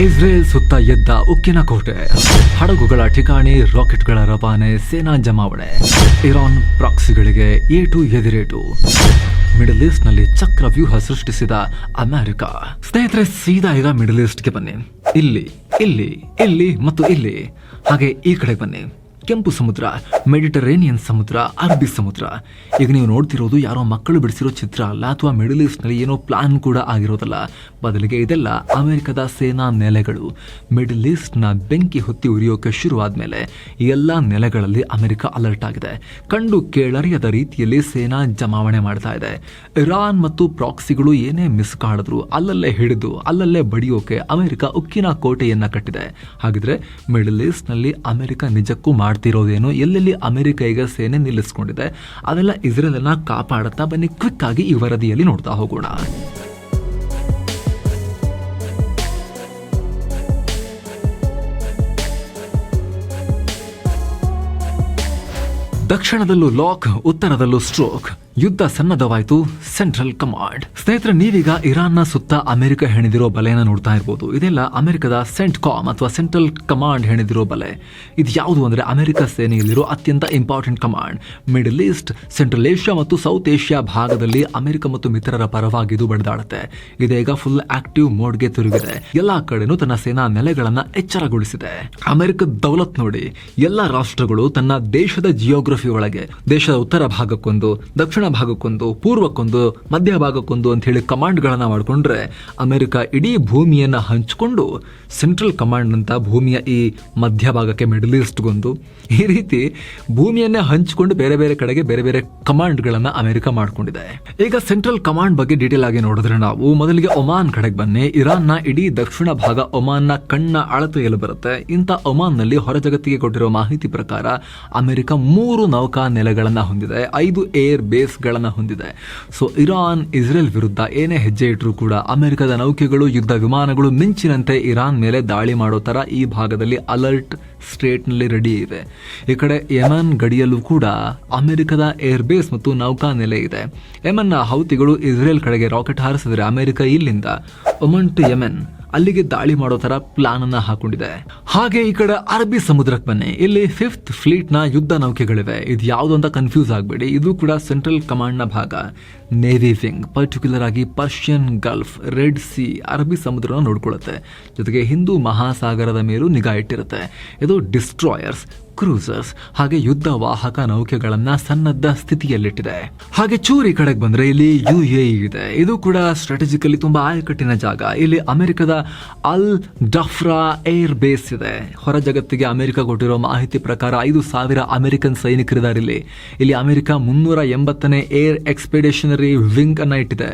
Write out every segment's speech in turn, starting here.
Israel ಸುತ್ತ ಎದ್ದ ಉಕ್ಕಿನ ಕೋಟೆ, ಹಡಗುಗಳ ಠಿಕಾಣಿ, ರಾಕೆಟ್ಗಳ ರವಾನೆ, ಸೇನಾ ಜಮಾವಣೆ, ಇರಾನ್ ಪ್ರಾಕ್ಸಿಗಳಿಗೆ ಏಟು ಎದಿರೇಟು, ಮಿಡಲ್ ಈಸ್ಟ್ ನಲ್ಲಿ ಚಕ್ರವ್ಯೂಹ ಸೃಷ್ಟಿಸಿದ ಅಮೆರಿಕ. ಸ್ನೇಹಿತರೆ, ಸೀದಾ ಈಗ ಮಿಡಲ್ ಈಸ್ಟ್ಗೆ ಬನ್ನಿ. ಇಲ್ಲಿ ಇಲ್ಲಿ ಇಲ್ಲಿ ಮತ್ತು ಇಲ್ಲಿ, ಹಾಗೆ ಈ ಕಡೆ ಬನ್ನಿ. ಕೆಂಪು ಸಮುದ್ರ, ಮೆಡಿಟರೇನಿಯನ್ ಸಮುದ್ರ, ಅರಬ್ಬಿ ಸಮುದ್ರ. ಈಗ ನೀವು ನೋಡ್ತಿರೋದು ಯಾರೋ ಮಕ್ಕಳು ಬಿಡಿಸಿರೋ ಚಿತ್ರ ಅಲ್ಲ, ಅಥವಾ ಮಿಡಲ್ ಈಸ್ಟ್ ನಲ್ಲಿ ಏನೋ ಪ್ಲಾನ್ ಕೂಡ ಆಗಿರೋದಲ್ಲ. ಬದಲಿಗೆ ಇದೆಲ್ಲ ಅಮೆರಿಕದ ಸೇನಾ ನೆಲೆಗಳು. ಮಿಡಲ್ ಈಸ್ಟ್ ನ ಬೆಂಕಿ ಹೊತ್ತಿ ಉರಿಯೋಕೆ ಶುರುವಾದ್ಮೇಲೆ ಈ ಎಲ್ಲಾ ನೆಲೆಗಳಲ್ಲಿ ಅಮೆರಿಕ ಅಲರ್ಟ್ ಆಗಿದೆ. ಕಂಡು ಕೇಳರಿಯದ ರೀತಿಯಲ್ಲಿ ಸೇನಾ ಜಮಾವಣೆ ಮಾಡ್ತಾ ಇದೆ. ಇರಾನ್ ಮತ್ತು ಪ್ರಾಕ್ಸಿಗಳು ಏನೇ ಮಿಸ್ ಕಾಡಿದ್ರು ಅಲ್ಲಲ್ಲೇ ಹಿಡಿದು ಅಲ್ಲಲ್ಲೇ ಬಡಿಯೋಕೆ ಅಮೆರಿಕ ಉಕ್ಕಿನ ಕೋಟೆಯನ್ನ ಕಟ್ಟಿದೆ. ಹಾಗಿದ್ರೆ ಮಿಡಲ್ ಈಸ್ಟ್ ನಲ್ಲಿ ಅಮೆರಿಕ ನಿಜಕ್ಕೂ ಮಾಡ್ತಿರೋದೇನು, ಎಲ್ಲೆಲ್ಲಿ ಅಮೆರಿಕ ಈಗ ಸೇನೆ ನಿಲ್ಲಿಸ್ಕೊಂಡಿದೆ, ಅದೆಲ್ಲ ಇಸ್ರೇಲ್ ಅನ್ನ ಕಾಪಾಡುತ್ತಾ ಬನ್ನಿ. ಕ್ವಿಕ್ ಆಗಿ ಈ ವರದಿಯಲ್ಲಿ ನೋಡ್ತಾ ಹೋಗೋಣ. ದಕ್ಷಿಣದಲ್ಲೂ ಲಾಕ್, ಉತ್ತರದಲ್ಲೂ ಸ್ಟ್ರೋಕ್. ಯುದ್ಧ ಸನ್ನದ್ಧವಾಯಿತು ಸೆಂಟ್ರಲ್ ಕಮಾಂಡ್. ಸ್ನೇಹಿತರೆ, ನೀವೀಗ ಇರಾನ್ನ ಸುತ್ತ ಅಮೆರಿಕ ಹೆಣಿದಿರೋ ಬಲೆಯನ್ನು ನೋಡ್ತಾ ಇರಬಹುದು. ಇದೆಲ್ಲ ಅಮೆರಿಕದ ಸೆಂಟ್ಕಾಮ್ ಅಥವಾ ಸೆಂಟ್ರಲ್ ಕಮಾಂಡ್ ಹೆಣಿದಿರೋ ಬಲೆ. ಇದು ಯಾವುದು ಅಂದ್ರೆ ಅಮೆರಿಕ ಸೇನೆಯಲ್ಲಿರೋ ಅತ್ಯಂತ important command. Middle East, central Asia ಮತ್ತು ಸೌತ್ ಏಷ್ಯಾ ಭಾಗದಲ್ಲಿ ಅಮೆರಿಕ ಮತ್ತು ಮಿತ್ರರ ಪರವಾಗಿ ಇದು ಬಡಿದಾಡುತ್ತೆ. ಇದೀಗ ಫುಲ್ ಆಕ್ಟಿವ್ ಮೋಡ್ಗೆ ತಿರುಗಿದೆ. ಎಲ್ಲಾ ಕಡೆನೂ ತನ್ನ ಸೇನಾ ನೆಲೆಗಳನ್ನ ಎಚ್ಚರಗೊಳಿಸಿದೆ. ಅಮೆರಿಕದ ದೌಲತ್ ನೋಡಿ, ಎಲ್ಲಾ ರಾಷ್ಟ್ರಗಳು ತನ್ನ ದೇಶದ ಜಿಯೋಗ್ರಫಿ ಒಳಗೆ ದೇಶದ ಉತ್ತರ ಭಾಗಕ್ಕೊಂದು, ದಕ್ಷಿಣ ಭಾಗಕ್ಕೊಂದು, ಪೂರ್ವಕ್ಕೊಂದು, ಮಧ್ಯ ಭಾಗಕ್ಕೊಂದು ಅಂತ ಹೇಳಿ ಕಮಾಂಡ್ ಗಳನ್ನ ಮಾಡಿಕೊಂಡ್ರೆ, ಅಮೆರಿಕ ಇಡೀ ಭೂಮಿಯನ್ನ ಹಂಚಿಕೊಂಡು ಸೆಂಟ್ರಲ್ ಕಮಾಂಡ್ ಅಂತ ಭೂಮಿಯ ಈ ಮಧ್ಯ ಭಾಗಕ್ಕೆ ಮಿಡಲ್ ಈಸ್ಟ್ಗೊಂದು, ಈ ರೀತಿ ಭೂಮಿಯನ್ನೇ ಹಂಚಿಕೊಂಡು ಬೇರೆ ಬೇರೆ ಕಡೆಗೆ ಬೇರೆ ಬೇರೆ ಕಮಾಂಡ್ ಗಳನ್ನ ಅಮೆರಿಕ ಮಾಡ್ಕೊಂಡಿದೆ. ಈಗ ಸೆಂಟ್ರಲ್ ಕಮಾಂಡ್ ಬಗ್ಗೆ ಡೀಟೇಲ್ ಆಗಿ ನೋಡಿದ್ರೆ ನಾವು ಮೊದಲಿಗೆ ಒಮಾನ್ ಕಡೆಗೆ ಬನ್ನಿ. ಇರಾನ್ನ ಇಡೀ ದಕ್ಷಿಣ ಭಾಗ ಒಮಾನ್ನ ಕಣ್ಣ ಅಳತೆಯಲ್ಲಿ ಬರುತ್ತೆ. ಇಂಥ ಒಮಾನ್ ನಲ್ಲಿ ಹೊರ ಜಗತ್ತಿಗೆ ಕೊಟ್ಟಿರೋ ಮಾಹಿತಿ ಪ್ರಕಾರ ಅಮೆರಿಕ 3 ನೌಕಾ ನೆಲೆಗಳನ್ನ ಹೊಂದಿದೆ, 5 ಏರ್ ಬೇಸ್ ಗಳನ್ನ ಹೊಂದಿದೆ. ಸೊ ಇರಾನ್ ಇಸ್ರೇಲ್ ವಿರುದ್ಧ ಏನೇ ಹೆಜ್ಜೆ ಇಟ್ಟರೂ ಕೂಡ ಅಮೆರಿಕದ ನೌಕೆಗಳು, ಯುದ್ಧ ವಿಮಾನಗಳು ಮಿಂಚಿನಂತೆ ಇರಾನ್ ಮೇಲೆ ದಾಳಿ ಮಾಡೋ ತರ ಈ ಭಾಗದಲ್ಲಿ ಅಲರ್ಟ್ ಸ್ಟೇಟ್ ನಲ್ಲಿ ರೆಡಿ ಇವೆ. ಈ ಕಡೆ ಯೆಮನ್ ಗಡಿಯಲ್ಲೂ ಕೂಡ ಅಮೆರಿಕದ ಏರ್ ಬೇಸ್ ಮತ್ತು ನೌಕಾ ನೆಲೆ ಇದೆ. ಯೆಮನ್ನ ಹೌತಿಗಳು ಇಸ್ರೇಲ್ ಕಡೆಗೆ ರಾಕೆಟ್ ಹಾರಿಸಿದ್ರೆ ಅಮೆರಿಕ ಇಲ್ಲಿಂದ ಒಮನ್ ಟು ಯೆಮನ್ ಅಲ್ಲಿಗೆ ದಾಳಿ ಮಾಡೋ ತರ ಪ್ಲಾನ್ ಅನ್ನ ಹಾಕೊಂಡಿದೆ. ಹಾಗೆ ಈ ಕಡೆ ಅರಬ್ಬಿ ಸಮುದ್ರಕ್ಕೆ ಬನ್ನಿ. ಇಲ್ಲಿ 5th ಫ್ಲೀಟ್ ನ ಯುದ್ಧ ನೌಕೆಗಳಿವೆ. ಇದು ಯಾವುದು ಅಂತ ಕನ್ಫ್ಯೂಸ್ ಆಗಬೇಡಿ. ಇದು ಕೂಡ ಸೆಂಟ್ರಲ್ ಕಮಾಂಡ್ ನ ಭಾಗ. ನೇವಿ ವಿಂಗ್ ಪರ್ಟಿಕ್ಯುಲರ್ ಆಗಿ ಪರ್ಷಿಯನ್ ಗಲ್ಫ್, ರೆಡ್ ಸಿ, ಅರಬ್ಬಿ ಸಮುದ್ರನ ನೋಡ್ಕೊಳ್ಳುತ್ತೆ. ಜೊತೆಗೆ ಹಿಂದೂ ಮಹಾಸಾಗರದ ಮೇಲೂ ನಿಗಾ ಇಟ್ಟಿರುತ್ತೆ. ಇದು ಡಿಸ್ಟ್ರಾಯರ್ಸ್, ಕ್ರೂಸರ್ಸ್ ಹಾಗೆ ಯುದ್ಧ ವಾಹಕ ನೌಕೆಗಳನ್ನ ಸನ್ನದ್ಧ ಸ್ಥಿತಿಯಲ್ಲಿಟ್ಟಿದೆ. ಹಾಗೆ ಚೂರಿ ಕಡೆಗೆ ಬಂದ್ರೆ ಇಲ್ಲಿ UAE ಇದೆ. ಇದು ಕೂಡ ಸ್ಟ್ರಾಟಜಿಕಲಿ ತುಂಬಾ ಆಯಕಟ್ಟಿನ ಜಾಗ. ಇಲ್ಲಿ ಅಮೆರಿಕದ ಅಲ್ ಡಫ್ರಾ ಏರ್ ಬೇಸ್ ಇದೆ. ಹೊರ ಜಗತ್ತಿಗೆ ಅಮೆರಿಕ ಕೊಟ್ಟಿರೋ ಮಾಹಿತಿ ಪ್ರಕಾರ 5,000 ಅಮೆರಿಕನ್ ಸೈನಿಕರಿದ್ದಾರೆ ಇಲ್ಲಿ ಅಮೆರಿಕ 380ನೇ ಏರ್ ಎಕ್ಸ್ಪೆಡಿಷನರಿ ವಿಂಗ್ ಅನ್ನ ಇಟ್ಟಿದೆ.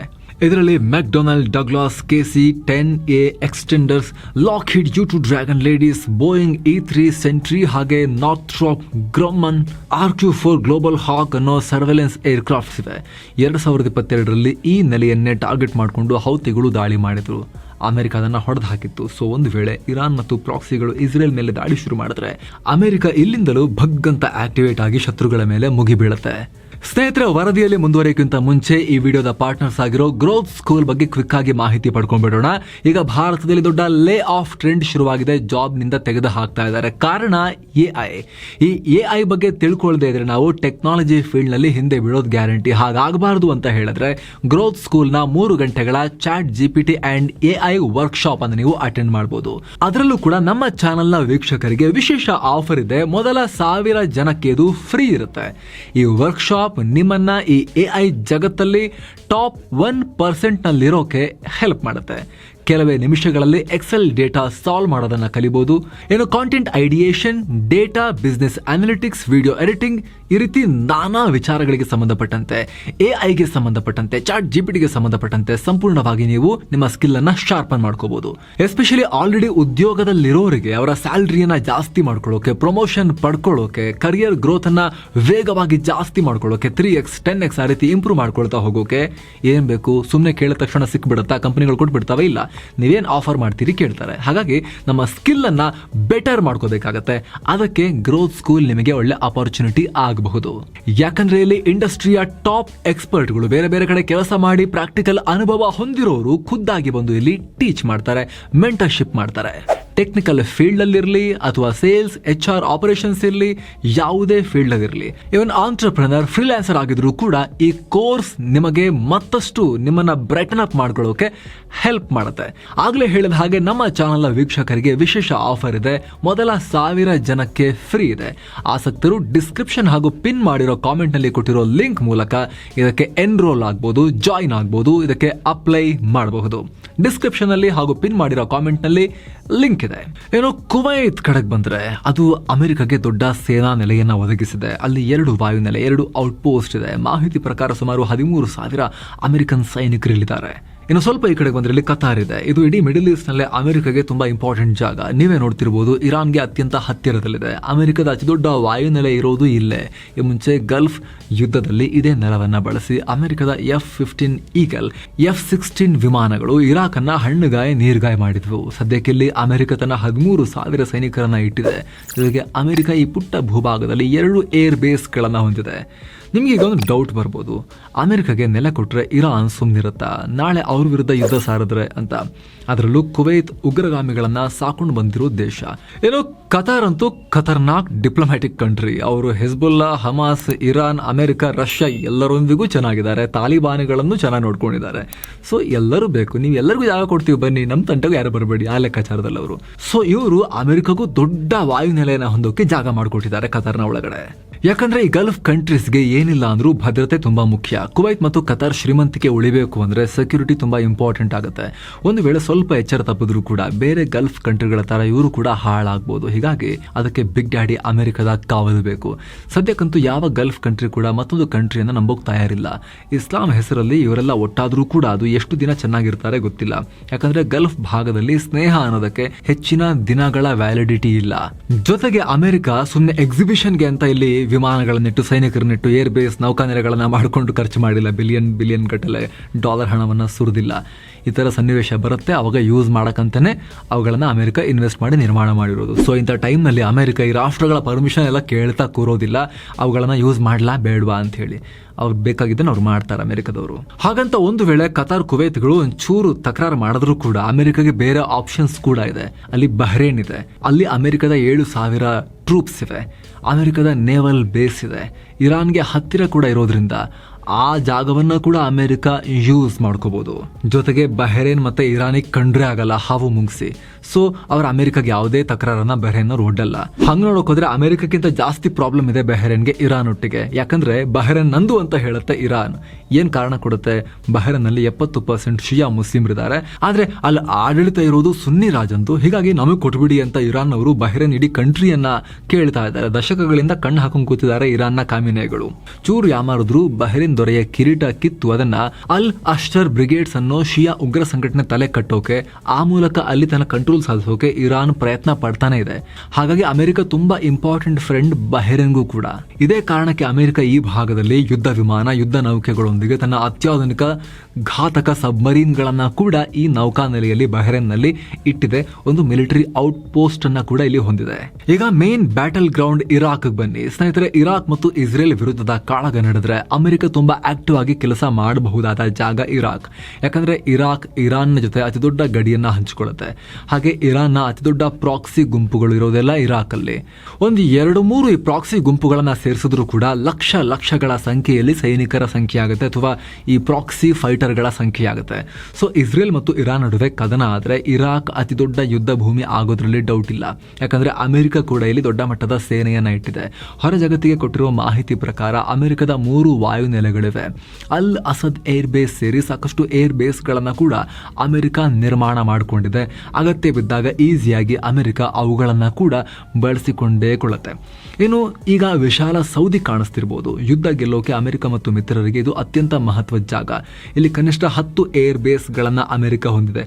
ಇದರಲ್ಲಿ McDonald Douglas KC-10A extenders, Lockheed U-2 dragon ladies, Boeing E-3 sentry ಹಾಗೆ ನಾರ್ಥ್ರಾಪ್ ಗ್ರಮ್ಮನ್ RQ-4 ಗ್ಲೋಬಲ್ ಹಾಕ್ ಅನ್ನೋ ಸರ್ವೆಲೆನ್ಸ್ ಏರ್ ಕ್ರಾಫ್ಟ್ಸ್ ಇವೆ. 2022ರಲ್ಲಿ ಈ ನೆಲೆಯನ್ನೇ ಟಾರ್ಗೆಟ್ ಮಾಡಿಕೊಂಡು ಹೌತಿಗಳು ದಾಳಿ ಮಾಡಿದ್ರು. ಅಮೆರಿಕ ಅದನ್ನ ಹೊಡೆದು ಹಾಕಿತ್ತು. ಸೊ ಒಂದು ವೇಳೆ ಇರಾನ್ ಮತ್ತು ಪ್ರಾಕ್ಸಿಗಳು ಇಸ್ರೇಲ್ ಮೇಲೆ ದಾಳಿ ಶುರು ಮಾಡಿದ್ರೆ ಅಮೆರಿಕ ಇಲ್ಲಿಂದಲೂ ಭಗ್ಗಂತ ಆಕ್ಟಿವೇಟ್ ಆಗಿ ಶತ್ರುಗಳ ಮೇಲೆ ಮುಗಿ ಬೀಳುತ್ತೆ. ಸ್ನೇಹಿತರೆ, ವರದಿಯಲ್ಲಿ ಮುಂದುವರಿಯಕ್ಕಿಂತ ಮುಂಚೆ ಈ ವಿಡಿಯೋದ ಪಾರ್ಟ್ನರ್ಸ್ ಆಗಿರೋ ಗ್ರೋತ್ ಸ್ಕೂಲ್ ಬಗ್ಗೆ ಕ್ವಿಕ್ ಆಗಿ ಮಾಹಿತಿ ಪಡ್ಕೊಂಡ್ಬಿಡೋಣ. ಈಗ ಭಾರತದಲ್ಲಿ ದೊಡ್ಡ ಲೇ ಆಫ್ ಟ್ರೆಂಡ್ ಶುರುವಾಗಿದೆ. ಜಾಬ್ ನಿಂದ ತೆಗೆದು ಹಾಕ್ತಾ ಇದ್ದಾರೆ. ಕಾರಣ AI. ಈ AI ಬಗ್ಗೆ ತಿಳ್ಕೊಳ್ಳದೆ ಇದ್ರೆ ನಾವು ಟೆಕ್ನಾಲಜಿ ಫೀಲ್ಡ್ ನಲ್ಲಿ ಹಿಂದೆ ಬೀಳೋದು ಗ್ಯಾರಂಟಿ. ಹಾಗಾಗಬಾರದು ಅಂತ ಹೇಳಿದ್ರೆ ಗ್ರೋತ್ ಸ್ಕೂಲ್ ನ 3 ಗಂಟೆಗಳ chat GPT and AI workshop ಅನ್ನು ನೀವು ಅಟೆಂಡ್ ಮಾಡಬಹುದು. ಅದರಲ್ಲೂ ಕೂಡ ನಮ್ಮ ಚಾನೆಲ್ ನ ವೀಕ್ಷಕರಿಗೆ ವಿಶೇಷ ಆಫರ್ ಇದೆ. ಮೊದಲ 1000 ಜನಕ್ಕೆ ಇದು ಫ್ರೀ ಇರುತ್ತೆ. ಈ ವರ್ಕ್ಶಾಪ್ ನಿಮ್ಮನ್ನ ಈ AI ಜಗತ್ತಲ್ಲಿ ಟಾಪ್ 1% ನಲ್ಲಿರೋಕೆ ಹೆಲ್ಪ್ ಮಾಡುತ್ತೆ. ಕೆಲವೇ ನಿಮಿಷಗಳಲ್ಲಿ ಎಕ್ಸೆಲ್ ಡೇಟಾ ಸಾಲ್ವ್ ಮಾಡೋದನ್ನ ಕಲಿಬಹುದು. ಏನು content ideation, data, business analytics, video editing, ಈ ರೀತಿ ನಾನಾ ವಿಚಾರಗಳಿಗೆ ಸಂಬಂಧಪಟ್ಟಂತೆ, AIಗೆ ಸಂಬಂಧಪಟ್ಟಂತೆ, ಚಾಟ್ GPTಗೆ ಸಂಬಂಧಪಟ್ಟಂತೆ ಸಂಪೂರ್ಣವಾಗಿ ನೀವು ನಿಮ್ಮ ಸ್ಕಿಲ್ ಅನ್ನ ಶಾರ್ಪನ್ ಮಾಡ್ಕೋಬಹುದು. ಎಸ್ಪೆಷಲಿ ಆಲ್ರೆಡಿ ಉದ್ಯೋಗದಲ್ಲಿರೋರಿಗೆ ಅವರ ಸ್ಯಾಲರಿಯನ್ನ ಜಾಸ್ತಿ ಮಾಡ್ಕೊಳ್ಳೋಕೆ, ಪ್ರಮೋಷನ್ ಪಡ್ಕೊಳ್ಳೋಕೆ, ಕರಿಯರ್ ಗ್ರೋತ್ ಅನ್ನ ವೇಗವಾಗಿ ಜಾಸ್ತಿ ಮಾಡ್ಕೊಳ್ಳೋಕೆ, 3x 10x ಆ ರೀತಿ ಇಂಪ್ರೂವ್ ಮಾಡ್ಕೊಳ್ತಾ ಹೋಗೋಕೆ ಏನ್ ಬೇಕು? ಸುಮ್ಮನೆ ಕೇಳಿದ ತಕ್ಷಣ ಸಿಕ್ಬಿಡುತ್ತಾ? ಕಂಪನಿಗಳು ಕೊಟ್ಬಿಡ್ತಾವೆ? ಇಲ್ಲ. ನೀವೇನು ಆಫರ್ ಮಾಡ್ತೀರಿ ಕೇಳ್ತಾರೆ. ಹಾಗಾಗಿ ನಮ್ಮ ಸ್ಕಿಲ್ ಅನ್ನ ಬೆಟರ್ ಮಾಡ್ಕೋಬೇಕಾಗತ್ತೆ. ಅದಕ್ಕೆ ಗ್ರೋತ್ ಸ್ಕೂಲ್ ನಿಮಗೆ ಒಳ್ಳೆ ಅಪರ್ಚುನಿಟಿ ಆಗಬಹುದು. ಯಾಕಂದ್ರೆ ಇಲ್ಲಿ ಇಂಡಸ್ಟ್ರಿಯ ಟಾಪ್ ಎಕ್ಸ್ಪರ್ಟ್ಗಳು ಬೇರೆ ಬೇರೆ ಕಡೆ ಕೆಲಸ ಮಾಡಿ ಪ್ರಾಕ್ಟಿಕಲ್ ಅನುಭವ ಹೊಂದಿರೋರು ಖುದ್ದಾಗಿ ಬಂದು ಇಲ್ಲಿ ಟೀಚ್ ಮಾಡ್ತಾರೆ, ಮೆಂಟರ್ಶಿಪ್ ಮಾಡ್ತಾರೆ. ಟೆಕ್ನಿಕಲ್ ಫೀಲ್ಡ್ ಅಲ್ಲಿರಲಿ ಅಥವಾ ಸೇಲ್ಸ್, HR, ಆಪರೇಷನ್ಸ್ ಇರಲಿ, ಯಾವುದೇ ಫೀಲ್ಡ್ ಆಗಿರಲಿ, ಇವನ್ ಆಂಟ್ರಪ್ರನರ್, ಫ್ರೀಲಾನ್ಸರ್ ಆಗಿದ್ರು ಕೂಡ ಈ ಕೋರ್ಸ್ ನಿಮಗೆ ಮತ್ತಷ್ಟು ನಿಮ್ಮನ್ನ ಬ್ರೈಟನ್ ಅಪ್ ಮಾಡ್ಕೊಳ್ಳೋಕೆ ಹೆಲ್ಪ್ ಮಾಡುತ್ತೆ. ಆಗ್ಲೇ ಹೇಳಿದ ಹಾಗೆ ನಮ್ಮ ಚಾನಲ್ ವೀಕ್ಷಕರಿಗೆ ವಿಶೇಷ ಆಫರ್ ಇದೆ. ಮೊದಲ 1000 ಜನಕ್ಕೆ ಫ್ರೀ ಇದೆ. ಆಸಕ್ತರು ಡಿಸ್ಕ್ರಿಪ್ಷನ್ ಹಾಗೂ ಪಿನ್ ಮಾಡಿರೋ ಕಾಮೆಂಟ್ ನಲ್ಲಿ ಕೊಟ್ಟಿರೋ ಲಿಂಕ್ ಮೂಲಕ ಇದಕ್ಕೆ ಎನ್ರೋಲ್ ಆಗ್ಬೋದು, ಜಾಯಿನ್ ಆಗ್ಬೋದು, ಇದಕ್ಕೆ ಅಪ್ಲೈ ಮಾಡಬಹುದು. ಡಿಸ್ಕ್ರಿಪ್ಷನ್ ಅಲ್ಲಿ ಹಾಗೂ ಪಿನ್ ಮಾಡಿರೋ ಕಾಮೆಂಟ್ ನಲ್ಲಿ ಲಿಂಕ್ ಇದೆ. ಏನೋ ಕುವೈತ್ ಕಡೆಗೆ ಬಂದ್ರೆ ಅದು ಅಮೆರಿಕಗೆ ದೊಡ್ಡ ಸೇನಾ ನೆಲೆಯನ್ನ ಒದಗಿಸಿದೆ. ಅಲ್ಲಿ 2 ವಾಯುನೆಲೆ, 2 ಔಟ್ ಪೋಸ್ಟ್ ಇದೆ. ಮಾಹಿತಿ ಪ್ರಕಾರ ಸುಮಾರು 13,000 ಅಮೆರಿಕನ್ ಸೈನಿಕರಿಲ್ಲಿದ್ದಾರೆ. ಇನ್ನು ಸ್ವಲ್ಪ ಈ ಕಡೆ ಬಂದ್ರೆ ಇಲ್ಲಿ ಕತಾರ್ ಇದೆ. ಇದು ಇಡೀ ಮಿಡಲ್ ಈಸ್ಟ್ ನಲ್ಲಿ ಅಮೆರಿಕಗೆ ತುಂಬಾ ಇಂಪಾರ್ಟೆಂಟ್ ಜಾಗ. ನೀವೇ ನೋಡ್ತಿರ್ಬೋದು, ಇರಾನ್ಗೆ ಅತ್ಯಂತ ಹತ್ತಿರದಲ್ಲಿದೆ. ಅಮೆರಿಕದ ಅತಿ ದೊಡ್ಡ ವಾಯುನೆಲೆ ಇರೋದು ಇಲ್ಲೇ. ಈ ಮುಂಚೆ ಗಲ್ಫ್ ಯುದ್ಧದಲ್ಲಿ ಇದೇ ನೆಲವನ್ನ ಬಳಸಿ ಅಮೆರಿಕದ F-15 ಈಗಲ್, F-16 ವಿಮಾನಗಳು ಇರಾಕ್ ಅನ್ನ ಹಣ್ಣುಗಾಯ ನೀರ್ಗಾಯ ಮಾಡಿದ್ವು. ಸದ್ಯಕ್ಕೆ ಇಲ್ಲಿ ಅಮೆರಿಕ ತನ್ನ 13,000 ಸೈನಿಕರನ್ನ ಇಟ್ಟಿದೆ. ಜೊತೆಗೆ ಅಮೆರಿಕ ಈ ಪುಟ್ಟ ಭೂಭಾಗದಲ್ಲಿ 2 ಏರ್ ಬೇಸ್ ಗಳನ್ನ ಹೊಂದಿದೆ. ನಿಮ್ಗೆ ಈಗ ಒಂದು ಡೌಟ್ ಬರ್ಬೋದು, ಅಮೆರಿಕಗೆ ನೆಲೆ ಕೊಟ್ರೆ ಇರಾನ್ ಸುಮ್ಮನಿರುತ್ತಾ, ನಾಳೆ ಅವ್ರ ವಿರುದ್ಧ ಯುದ್ಧ ಸಾರಿದ್ರೆ ಅಂತ. ಅದರಲ್ಲೂ ಕುವೈತ್ ಉಗ್ರಗಾಮಿಗಳನ್ನ ಸಾಕೊಂಡು ಬಂದಿರೋ ದೇಶ. ಏನೋ ಕತಾರ್ ಅಂತೂ ಖತರ್ನಾಕ್ ಡಿಪ್ಲೊಮ್ಯಾಟಿಕ್ ಕಂಟ್ರಿ. ಅವರು Hezbollah, Hamas, Iran, America, Russia ಎಲ್ಲರೊಂದಿಗೂ ಚೆನ್ನಾಗಿದ್ದಾರೆ. ತಾಲಿಬಾನಿಗಳನ್ನು ಚೆನ್ನಾಗಿ ನೋಡ್ಕೊಂಡಿದ್ದಾರೆ. ಸೊ ಎಲ್ಲರೂ ಬೇಕು, ನೀವು ಎಲ್ಲರಿಗೂ ಜಾಗ ಕೊಡ್ತೀವಿ ಬನ್ನಿ, ನಮ್ಮ ತಂಟೆಗೂ ಯಾರು ಬರಬೇಡಿ ಆ ಲೆಕ್ಕಾಚಾರದಲ್ಲಿ ಅವರು. ಸೊ ಇವರು ಅಮೆರಿಕಗೂ ದೊಡ್ಡ ವಾಯುನೆಲೆಯನ್ನು ಹೊಂದೋಕೆ ಜಾಗ ಮಾಡಿಕೊಟ್ಟಿದ್ದಾರೆ ಕತಾರ್ನ ಒಳಗಡೆ. ಯಾಕಂದ್ರೆ ಈ ಗಲ್ಫ್ ಕಂಟ್ರೀಸ್ಗೆ ಏನಿಲ್ಲ ಅಂದ್ರೂ ಭದ್ರತೆ ತುಂಬಾ ಮುಖ್ಯ. ಕುವೈತ್ ಮತ್ತು ಕತಾರ್ ಶ್ರೀಮಂತಿಕೆ ಉಳಿಬೇಕು ಅಂದ್ರೆ ಸೆಕ್ಯೂರಿಟಿ ತುಂಬಾ ಇಂಪಾರ್ಟೆಂಟ್ ಆಗುತ್ತೆ. ಒಂದು ವೇಳೆ ಸ್ವಲ್ಪ ಎಚ್ಚರ ತಪ್ಪಿದ್ರು ಕೂಡ ಬೇರೆ ಗಲ್ಫ್ ಕಂಟ್ರಿಗಳ ತರ ಇವರು ಕೂಡ ಹಾಳಾಗಬಹುದು. ಹೀಗಾಗಿ ಅದಕ್ಕೆ ಬಿಗ್ ಡ್ಯಾಡಿ ಅಮೆರಿಕದ ಕಾವಲು ಬೇಕು. ಸದ್ಯಕ್ಕಂತೂ ಯಾವ ಗಲ್ಫ್ ಕಂಟ್ರಿ ಕೂಡ ಮತ್ತೊಂದು ಕಂಟ್ರಿಯನ್ನ ನಂಬೋಕ್ ತಯಾರಿಲ್ಲ. ಇಸ್ಲಾಂ ಹೆಸರಲ್ಲಿ ಇವರೆಲ್ಲ ಒಟ್ಟಾದ್ರೂ ಕೂಡ ಅದು ಎಷ್ಟು ದಿನ ಚೆನ್ನಾಗಿರ್ತಾರೆ ಗೊತ್ತಿಲ್ಲ. ಯಾಕಂದ್ರೆ ಗಲ್ಫ್ ಭಾಗದಲ್ಲಿ ಸ್ನೇಹ ಅನ್ನೋದಕ್ಕೆ ಹೆಚ್ಚಿನ ದಿನಗಳ ವ್ಯಾಲಿಡಿಟಿ ಇಲ್ಲ. ಜೊತೆಗೆ ಅಮೆರಿಕ ಸುಮ್ಮನೆ ಎಕ್ಸಿಬಿಷನ್ಗೆ ಅಂತ ಇಲ್ಲಿ ವಿಮಾನಗಳನ್ನಿಟ್ಟು, ಸೈನಿಕರನ್ನಿಟ್ಟು, ಏರ್ ಬೇಸ್, ನೌಕಾನೆಲೆಗಳನ್ನ ಮಾಡಿಕೊಂಡು ಖರ್ಚು ಮಾಡಿಲ್ಲ. ಬಿಲಿಯನ್ ಗಟ್ಟಲೆ ಡಾಲರ್ ಹಣವನ್ನ ಸುರಿದಿಲ್ಲ. ಈ ತರ ಸನ್ನಿವೇಶ ಬರುತ್ತೆ, ಅವಾಗ ಯೂಸ್ ಮಾಡಕ್ಕಂತಾನೆ ಅವುಗಳನ್ನ ಅಮೆರಿಕ ಇನ್ವೆಸ್ಟ್ ಮಾಡಿ ನಿರ್ಮಾಣ ಮಾಡಿರೋದು. ಸೊ ಇಂಥ ಟೈಮ್ನಲ್ಲಿ ಅಮೆರಿಕ ಈ ರಾಷ್ಟ್ರಗಳ ಪರ್ಮಿಷನ್ ಎಲ್ಲ ಕೇಳ್ತಾ ಕೂರೋದಿಲ್ಲ, ಅವುಗಳನ್ನ ಯೂಸ್ ಮಾಡ್ಲಾ ಬೇಡವಾ ಅಂತ ಹೇಳಿ. ಅವ್ರು ಬೇಕಾಗಿದ್ದನ್ನು ಅವ್ರು ಮಾಡ್ತಾರೆ ಅಮೆರಿಕದವರು. ಹಾಗಂತ ಒಂದು ವೇಳೆ ಕತಾರ್, ಕುವೈತ್ಗಳು ಒಂಚೂರು ತಕರಾರು ಮಾಡಿದ್ರು ಕೂಡ ಅಮೆರಿಕಗೆ ಬೇರೆ ಆಪ್ಷನ್ಸ್ ಕೂಡ ಇದೆ. ಅಲ್ಲಿ ಬಹ್ರೇನ್ ಇದೆ, ಅಲ್ಲಿ ಅಮೆರಿಕದ 7,000 ಟ್ರೂಪ್ಸ್ ಇವೆ. ಅಮೆರಿಕದ ನೇವಲ್ ಬೇಸ್ ಇದೆ. ಇರಾನ್ಗೆ ಹತ್ತಿರ ಕೂಡ ಇರೋದ್ರಿಂದ ಆ ಜಾಗವನ್ನ ಕೂಡ ಅಮೆರಿಕ ಯೂಸ್ ಮಾಡ್ಕೋಬಹುದು. ಜೊತೆಗೆ ಬಹ್ರೇನ್ ಮತ್ತೆ ಇರಾನಿಗೆ ಕಂಡ್ರೆ ಆಗಲ್ಲ ಹಾವು ಮುಂಗ್ಸಿ. ಸೊ ಅವ್ರ ಅಮೆರಿಕಾಗೆ ಯಾವುದೇ ತಕರಾರನ್ನ ಬಹ್ರೇನ್ ಒಡ್ಡಲ್ಲ. ಹಂಗ ನೋಡೋಕೋದ್ರೆ ಅಮೆರಿಕಕ್ಕಿಂತ ಜಾಸ್ತಿ ಪ್ರಾಬ್ಲಮ್ ಇದೆ ಬಹ್ರೇನ್ಗೆ ಇರಾನ್ ಒಟ್ಟಿಗೆ. ಯಾಕಂದ್ರೆ ಬಹ್ರೇನ್ ನಂದು ಅಂತ ಹೇಳುತ್ತೆ ಇರಾನ್. ಏನ್ ಕಾರಣ ಕೊಡುತ್ತೆ? ಬಹ್ರೇನ್ ನಲ್ಲಿ 70% ಶಿಯಾ ಮುಸ್ಲಿಮರಿದ್ದಾರೆ, ಆದ್ರೆ ಅಲ್ಲಿ ಆಡಳಿತ ಇರೋದು ಸುನ್ನಿ ರಾಜಂದು. ಹೀಗಾಗಿ ನಮಗೆ ಕೊಟ್ಬಿಡಿ ಅಂತ ಇರಾನ್ ಅವರು ಬಹ್ರೇನ್ ಇಡೀ ಕಂಟ್ರಿಯನ್ನ ಕೇಳ್ತಾ ಇದ್ದಾರೆ. ದಶಕಗಳಿಂದ ಕಣ್ಣು ಹಾಕೊಂಡು ಕೂತಿದ್ದಾರೆ ಇರಾನ್ನ ಕಾಮಿನೆಗಳು. ಚೂರು ಯಾಮಾರಿದ್ರು ಬಹ್ರೇನ್ ದೊರೆಯ ಕಿರೀಟ ಕಿತ್ತು ಅದನ್ನ ಅಲ್ ಅಶ್ಟರ್ ಬ್ರಿಗೇಡ್ಸ್ ಅನ್ನೋ ಶಿಯಾ ಉಗ್ರ ಸಂಘಟನೆ ತಲೆ ಕಟ್ಟೋಕೆ, ಆ ಮೂಲಕ ಅಲ್ಲಿ ತನ್ನ ಕಂಟ್ರೋಲ್ ಸಾಧಿಸೋಕೆ ಇರಾನ್ ಪ್ರಯತ್ನ ಪಡ್ತಾನೆ ಇದೆ. ಹಾಗಾಗಿ ಅಮೆರಿಕ ತುಂಬಾ ಇಂಪಾರ್ಟೆಂಟ್ ಫ್ರೆಂಡ್ ಬಹ್ರೇನ್ಗೂ ಕೂಡ. ಇದೇ ಕಾರಣಕ್ಕೆ ಅಮೆರಿಕ ಈ ಭಾಗದಲ್ಲಿ ಯುದ್ಧ ವಿಮಾನ, ಯುದ್ಧ ನೌಕೆಗಳೊಂದಿಗೆ ತನ್ನ ಅತ್ಯಾಧುನಿಕ ಘಾತಕ ಸಬ್ಮರೀನ್ ಗಳನ್ನ ಕೂಡ ಈ ನೌಕಾನೆಲೆಯಲ್ಲಿ ಬಹ್ರೇನ್ ನಲ್ಲಿ ಇಟ್ಟಿದೆ. ಒಂದು ಮಿಲಿಟರಿ ಔಟ್ ಪೋಸ್ಟ್ ಅನ್ನ ಕೂಡ ಇಲ್ಲಿ ಹೊಂದಿದೆ. ಈಗ ಮೇನ್ ಬ್ಯಾಟಲ್ ಗ್ರೌಂಡ್ ಇರಾಕ್ ಬನ್ನಿ ಸ್ನೇಹಿತರೆ. ಇರಾಕ್ ಮತ್ತು ಇಸ್ರೇಲ್ ವಿರುದ್ಧದ ಕಾಳಗ ನಡೆದ್ರೆ ಅಮೆರಿಕ ತುಂಬಾ ಆಕ್ಟಿವ್ ಆಗಿ ಕೆಲಸ ಮಾಡಬಹುದಾದ ಜಾಗ ಇರಾಕ್. ಯಾಕಂದ್ರೆ ಇರಾಕ್ ಇರಾನ್ ಜೊತೆ ಅತಿ ದೊಡ್ಡ ಗಡಿಯನ್ನ ಹಂಚಿಕೊಳ್ಳುತ್ತೆ. ಹಾಗೆ ಇರಾನ್ನ ಅತಿ ದೊಡ್ಡ ಪ್ರಾಕ್ಸಿ ಗುಂಪುಗಳು ಇರೋದೆಲ್ಲ ಇರಾಕ್ ಅಲ್ಲಿ. ಒಂದು 2-3 ಈ ಪ್ರಾಕ್ಸಿ ಗುಂಪುಗಳನ್ನ ಸೇರಿಸಿದ್ರು ಕೂಡ ಲಕ್ಷಗಳ ಸಂಖ್ಯೆಯಲ್ಲಿ ಸೈನಿಕರ ಸಂಖ್ಯೆ ಆಗುತ್ತೆ, ಅಥವಾ ಈ ಪ್ರಾಕ್ಸಿ ಫೈಟರ್ಗಳ ಸಂಖ್ಯೆ ಆಗುತ್ತೆ. ಸೊ ಇಸ್ರೇಲ್ ಮತ್ತು ಇರಾನ್ ನಡುವೆ ಕದನ ಆದ್ರೆ ಇರಾಕ್ ಅತಿ ದೊಡ್ಡ ಯುದ್ಧ ಭೂಮಿ ಆಗೋದ್ರಲ್ಲಿ ಡೌಟ್ ಇಲ್ಲ. ಯಾಕಂದ್ರೆ ಅಮೆರಿಕ ಕೂಡ ಇಲ್ಲಿ ದೊಡ್ಡ ಮಟ್ಟದ ಸೇನೆಯನ್ನ ಇಟ್ಟಿದೆ. ಹೊರ ಜಗತ್ತಿಗೆ ಕೊಟ್ಟಿರುವ ಮಾಹಿತಿ ಪ್ರಕಾರ ಅಮೆರಿಕದ 3 ವಾಯುನೆಲೆಗಳಿವೆ. ಅಲ್ ಅಸದ್ ಏರ್ ಬೇಸ್ ಸೇರಿ ಸಾಕಷ್ಟು ಏರ್ ಬೇಸ್ ಗಳನ್ನ ಕೂಡ ಅಮೆರಿಕ ನಿರ್ಮಾಣ ಮಾಡಿಕೊಂಡಿದೆ. ಅಗತ್ಯ ಬಿದ್ದಾಗ ಈಸಿಯಾಗಿ ಅಮೆರಿಕ ಅವುಗಳನ್ನ ಕೂಡ ಬಳಸಿಕೊಂಡೇ ಕೊಳ್ಳುತ್ತೆ. ಇನ್ನು ಈಗ ವಿಶಾಲ ಸೌದಿ ಕಾಣಿಸ್ತಿರ್ಬೋದು. ಯುದ್ಧ ಗೆಲ್ಲೋಕೆ ಅಮೆರಿಕ ಮತ್ತು ಮಿತ್ರರಿಗೆ ಇದು ಅತ್ಯಂತ ಮಹತ್ವದ ಜಾಗ. ಇಲ್ಲಿ ಕನಿಷ್ಠ 10 ಏರ್ ಬೇಸ್ ಗಳನ್ನ ಅಮೆರಿಕ ಹೊಂದಿದೆ.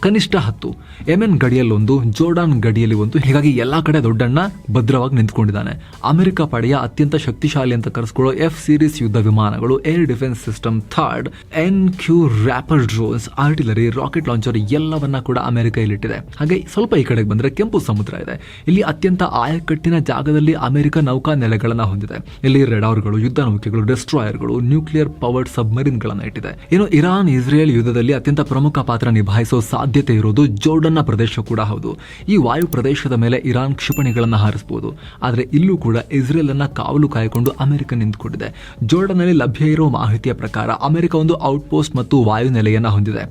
ಕನಿಷ್ಠ 10. ಯೆಮೆನ್ ಗಡಿಯಲ್ಲೊಂದು, ಜೋರ್ಡಾನ್ ಗಡಿಯಲ್ಲಿ ಒಂದು. ಹೀಗಾಗಿ ಎಲ್ಲಾ ಕಡೆ ದೊಡ್ಡಣ್ಣ ಭದ್ರವಾಗಿ ನಿಂತ್ಕೊಂಡಿದ್ದಾನೆ. ಅಮೆರಿಕ ಪಡೆಯ ಅತ್ಯಂತ ಶಕ್ತಿಶಾಲಿ ಅಂತ ಕರೆಸ್ಕೊಳ್ಳೋ F-series ಯುದ್ಧ ವಿಮಾನಗಳು ಕ್ಷಿಪಣಿಗಳು, air defence system, third NQ reaper drones, artillery, rocket launcher ಎಲ್ಲವನ್ನ ಕೂಡ ಅಮೆರಿಕ ಇಲ್ಲಿಟ್ಟಿದೆ. ಹಾಗೆ ಸ್ವಲ್ಪ ಈ ಕಡೆಗೆ ಬಂದ್ರೆ ಕೆಂಪು ಸಮುದ್ರ ಇದೆ. ಇಲ್ಲಿ ಅತ್ಯಂತ ಆಯಕಟ್ಟಿನ ಜಾಗದಲ್ಲಿ ಅಮೆರಿಕ ನೌಕಾ ನೆಲೆಗಳನ್ನ ಹೊಂದಿದೆ. ಇಲ್ಲಿ ರೆಡಾರ್ಗಳು, ಯುದ್ಧ ನೌಕೆಗಳು, ಡೆಸ್ಟ್ರಾಯರ್ಗಳು, ನ್ಯೂಕ್ಲಿಯರ್ ಪವರ್ಡ್ ಸಬ್ಮರೀನ್ ಗಳನ್ನ ಇಟ್ಟಿದೆ. ಇನ್ನು ಇರಾನ್ ಇಸ್ರೇಲ್ ಯುದ್ಧದಲ್ಲಿ ಅತ್ಯಂತ ಪ್ರಮುಖ ಪಾತ್ರ ನಿಭಾಯಿಸೋ ಸಾಧ್ಯತೆ ಇರೋದು ಜೋರ್ಡನ್ನ ಪ್ರದೇಶ ಕೂಡ ಹೌದು. ಈ ವಾಯು ಪ್ರದೇಶದ ಮೇಲೆ ಇರಾನ್ ಕ್ಷಿಪಣಿಗಳನ್ನ ಹಾರಿಸಬಹುದು. ಆದರೆ ಇಲ್ಲೂ ಕೂಡ ಇಸ್ರೇಲ್ ಅನ್ನ ಕಾವಲು ಕಾಯ್ಕೊಂಡು ಅಮೆರಿಕ ನಿಂತುಕೊಂಡಿದೆ. ಜೋರ್ಡನ್ನಲ್ಲಿ ಲಭ್ಯ ಇರೋ ಮಾಹಿತಿಯ ಪ್ರಕಾರ ಅಮೆರಿಕ ಒಂದು ಔಟ್ಪೋಸ್ಟ್ ಮತ್ತು ವಾಯು ನೆಲೆಯನ್ನ ಹೊಂದಿದೆ.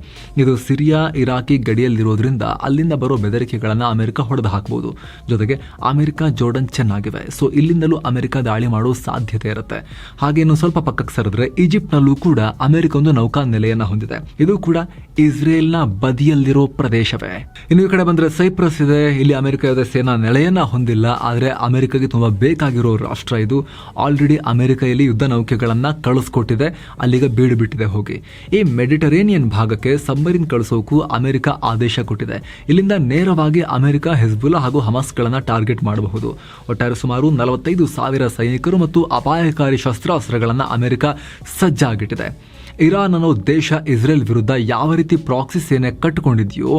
ಇದು ಸಿರಿಯಾ ಇರಾಕಿ ಗಡಿಯಲ್ಲಿರೋದ್ರಿಂದ ಅಲ್ಲಿಂದ ಬರೋ ಬೆದರಿಕೆಗಳನ್ನ ಅಮೆರಿಕ ಹೊಡೆದು ಹಾಕಬಹುದು. ಜೊತೆಗೆ ಅಮೆರಿಕ ಜೋರ್ಡನ್ ಚೆನ್ನಾಗಿವೆ, ಸೊ ಇಲ್ಲಿಂದಲೂ ಅಮೆರಿಕ ದಾಳಿ ಮಾಡೋ ಸಾಧ್ಯತೆ ಇರುತ್ತೆ. ಹಾಗೇನು ಸ್ವಲ್ಪ ಪಕ್ಕಕ್ಕೆ ಸರಿದ್ರೆ ಈಜಿಪ್ಟ್ನಲ್ಲೂ ಕೂಡ ಅಮೆರಿಕ ಒಂದು ನೌಕಾ ನೆಲೆಯನ್ನ ಹೊಂದಿದೆ. ಇದು ಕೂಡ ಇಸ್ರೇಲ್ನ ಬದಿಯಲ್ಲಿರೋ ಪ್ರದೇಶವೇ. ಇನ್ನು ಈ ಕಡೆ ಬಂದ್ರೆ ಸೈಪ್ರಸ್ ಇದೆ. ಇಲ್ಲಿ ಅಮೆರಿಕ ಯಾವುದೇ ಸೇನಾ ನೆಲೆಯನ್ನ ಹೊಂದಿಲ್ಲ, ಆದರೆ ಅಮೆರಿಕಗೆ ತುಂಬಾ ಬೇಕಾಗಿರೋ ರಾಷ್ಟ್ರ ಇದು. ಆಲ್ರೆಡಿ ಅಮೆರಿಕ ಇಲ್ಲಿ ಯುದ್ಧ ನೌಕೆಗಳನ್ನ ಕಳಿಸ್ಕೊಟ್ಟಿದೆ, ಅಲ್ಲಿಗೆ ಬೀಡು ಬಿಟ್ಟಿದೆ ಹೋಗಿ. ಈ ಮೆಡಿಟರೇನಿಯನ್ ಭಾಗಕ್ಕೆ ಸಬ್ಮರೀನ್ ಕಳಿಸೋಕು ಅಮೆರಿಕ ಆದೇಶ ಕೊಟ್ಟಿದೆ. ಇಲ್ಲಿಂದ ನೇರವಾಗಿ ಅಮೆರಿಕ ಹೆಜ್ಬುಲ್ಲಾ ಹಾಗೂ ಹಮಾಸ್ಗಳನ್ನ ಟಾರ್ಗೆಟ್ ಮಾಡಬಹುದು. ಒಟ್ಟಾರೆ ಸುಮಾರು 45,000 ಸೈನಿಕರು ಮತ್ತು ಅಪಾಯಕಾರಿ ಶಸ್ತ್ರಾಸ್ತ್ರಗಳನ್ನ ಅಮೆರಿಕ ಸಜ್ಜಾಗಿಟ್ಟಿದೆ. ಇರಾನ್ ಅನ್ನೋ ದೇಶ ಇಸ್ರೇಲ್ ವಿರುದ್ಧ ಯಾವ ರೀತಿ ಪ್ರಾಕ್ಸಿ ಸೇನೆ ಕಟ್ಟಿಕೊಂಡಿದೆಯೋ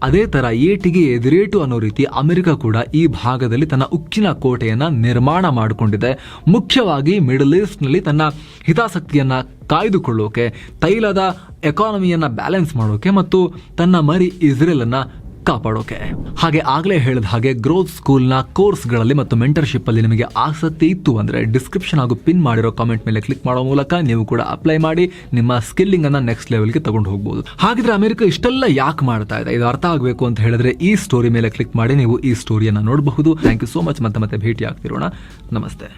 ಅದೇ ತರ ಏಟಿಗೆ ಎದುರೇಟು ಅನ್ನೋ ರೀತಿ ಅಮೆರಿಕ ಕೂಡ ಈ ಭಾಗದಲ್ಲಿ ತನ್ನ ಉಕ್ಕಿನ ಕೋಟೆಯನ್ನ ನಿರ್ಮಾಣ ಮಾಡಿಕೊಂಡಿದೆ. ಮುಖ್ಯವಾಗಿ ಮಿಡಲ್ ಈಸ್ಟ್ ನಲ್ಲಿ ತನ್ನ ಹಿತಾಸಕ್ತಿಯನ್ನ ಕಾಯ್ದುಕೊಳ್ಳೋಕೆ, ತೈಲದ ಎಕಾನಮಿಯನ್ನ ಬ್ಯಾಲೆನ್ಸ್ ಮಾಡೋಕೆ ಮತ್ತು ತನ್ನ ಮರಿ ಇಸ್ರೇಲ್ ಅನ್ನ ಕಾಪಾಡೋಕೆ. ಹಾಗೆ ಆಗ್ಲೇ ಹೇಳಿದ ಹಾಗೆ ಗ್ರೋತ್ ಸ್ಕೂಲ್ನ ಕೋರ್ಸ್ಗಳಲ್ಲಿ ಮತ್ತು ಮೆಂಟರ್ಶಿಪ್ ಅಲ್ಲಿ ನಿಮಗೆ ಆಸಕ್ತಿ ಇತ್ತು ಅಂದ್ರೆ ಡಿಸ್ಕ್ರಿಪ್ಷನ್ ಹಾಗೂ ಪಿನ್ ಮಾಡಿರೋ ಕಾಮೆಂಟ್ ಮೇಲೆ ಕ್ಲಿಕ್ ಮಾಡೋ ಮೂಲಕ ನೀವು ಕೂಡ ಅಪ್ಲೈ ಮಾಡಿ ನಿಮ್ಮ ಸ್ಕಿಲ್ಲಿಂಗ್ ಅನ್ನ ನೆಕ್ಸ್ಟ್ ಲೆವೆಲ್ಗೆ ತಗೊಂಡು ಹೋಗಬಹುದು. ಹಾಗಿದ್ರೆ ಅಮೆರಿಕ ಇಷ್ಟೆಲ್ಲ ಯಾಕೆ ಮಾಡ್ತಾ ಇದೆ, ಇದು ಅರ್ಥ ಆಗಬೇಕು ಅಂತ ಹೇಳಿದ್ರೆ ಈ ಸ್ಟೋರಿ ಮೇಲೆ ಕ್ಲಿಕ್ ಮಾಡಿ ನೀವು ಈ ಸ್ಟೋರಿಯನ್ನ ನೋಡಬಹುದು. Thank you so much. ಮತ್ತೆ ಭೇಟಿ ಆಗ್ತಿರೋಣ. ನಮಸ್ತೆ.